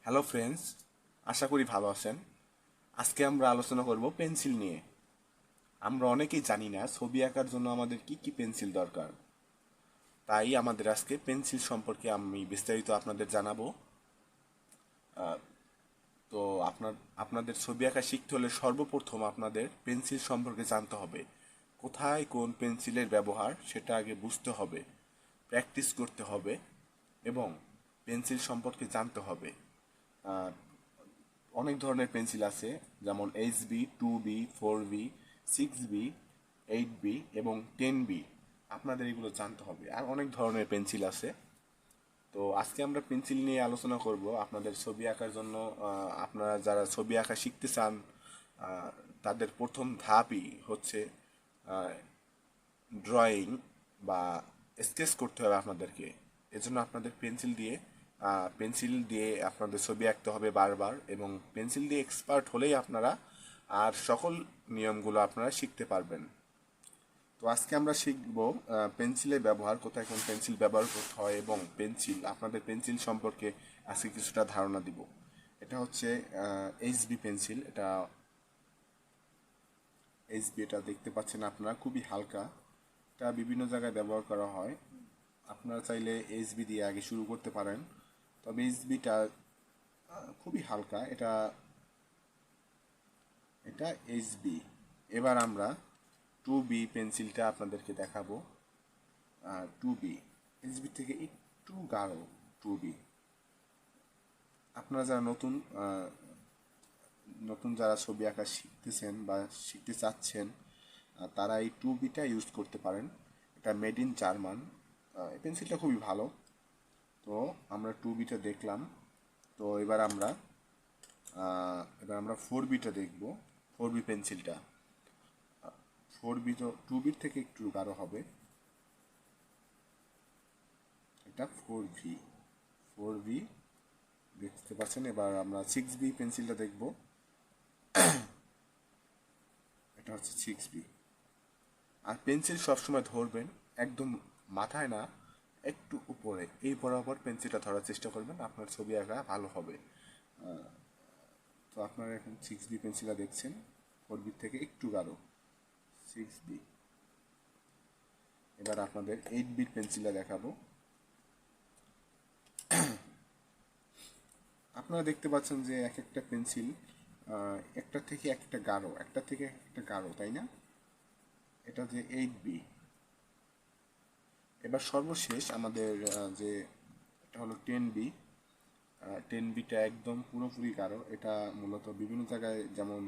Hello friends, আশা করি ভালো আছেন। আজকে আমরা আলোচনা করব পেন্সিল নিয়ে। আমরা অনেকেই জানি না ছবি আঁকার জন্য আমাদের কি কি পেন্সিল দরকার। তাই আমাদের আজকে পেন্সিল সম্পর্কে আমি বিস্তারিত আপনাদের জানাবো। তো আপনাদের ছবি আঁকা শিখতে হলে সর্বপ্রথম আপনাদের পেন্সিল সম্পর্কে জানতে হবে। কোথায় কোন পেন্সিলের ব্যবহার সেটা আগে বুঝতে হবে, প্র্যাকটিস করতে হবে এবং পেন্সিল সম্পর্কে জানতে হবে। অনেক ধরনের পেন্সিল আছে, যেমন HB, 2B, 4B, 6B, 8B এবং 10B। আপনাদের এগুলো জানতে হবে। আর অনেক ধরনের পেন্সিল আছে। তো আজকে আমরা পেন্সিল নিয়ে আলোচনা করব আপনাদের ছবি আঁকার জন্য। আপনারা যারা ছবি আঁকা শিখতে চান, আহ, তাদের প্রথম ধাপই হচ্ছে ড্রয়িং বা স্কেচ করতে হবে আপনাদেরকে। এজন্য আপনাদের পেন্সিল দিয়ে আপনাদের ছবি আঁকতে হবে বারবার, এবং পেন্সিল দিয়ে এক্সপার্ট হলেই আপনারা আর সকল নিয়মগুলো আপনারা শিখতে পারবেন। তো আজকে আমরা শিখব পেন্সিলের ব্যবহার, কোথায় কোন পেন্সিল ব্যবহার করতে হয় এবং আপনাদের পেন্সিল সম্পর্কে আজকে কিছুটা ধারণা দিব। এটা হচ্ছে HB পেন্সিল। এটা দেখতে পাচ্ছেন আপনারা, খুবই হালকা। এটা বিভিন্ন জায়গায় ব্যবহার করা হয়। আপনারা চাইলে HB দিয়ে আগে শুরু করতে পারেন, তবে HBটা খুবই হালকা। এটা এটা HB। এবার আমরা 2B পেন্সিলটা আপনাদেরকে দেখাবো। 2B HB থেকে একটু গাঢ়। 2B আপনারা যারা নতুন যারা ছবি আঁকা শিখতেছেন বা শিখতে চাচ্ছেন, তারা এই 2Bটা ইউজ করতে পারেন। এটা মেড ইন জার্মান। এই পেন্সিলটা খুবই ভালো। তো আমরা 2Bটা দেখলাম। তো এবার আমরা 4Bটা দেখব। 4B পেন্সিলটা 4B তো 2Bর থেকে একটু গাঢ় হবে। এটা 4V। 4V দেখতে পাচ্ছেন। এবার আমরা 6B পেন্সিলটা দেখব। এটা হচ্ছে 6B। আর পেন্সিল সবসময় ধরবেন একদম মাথায় না, একটু উপরে, এই বরাবর পেন্সিলটা ধরার চেষ্টা করবেন, আপনার ছবি আঁকা ভালো হবে। তো আপনারা এখন 6B পেন্সিলটা দেখছেন, 4B থেকে একটু গাঢ় 6B। এবার আপনাদের 8B পেন্সিলটা দেখাবো। আপনারা দেখতে পাচ্ছেন যে এক একটা পেন্সিল একটা থেকে একটা গাঢ়, একটা থেকে একটা গাঢ়, তাই না? এটা যে 8B। এবার সর্বশেষ আমাদের যে এটা হলো 10B। 10Bটা একদম পুরোপুরি গাঢ়। এটা মূলত বিভিন্ন জায়গায়, যেমন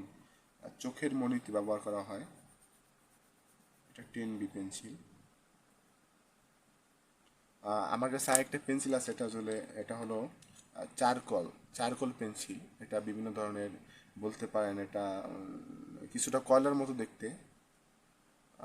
চোখের মণিতে ব্যবহার করা হয়। এটা 10B পেন্সিল। আমার কাছে আরেকটা পেন্সিল আছে। এটা হলো চারকোল চারকোল পেন্সিল। এটা বিভিন্ন ধরনের, বলতে পারেন এটা কিছুটা কয়লার মতো দেখতে।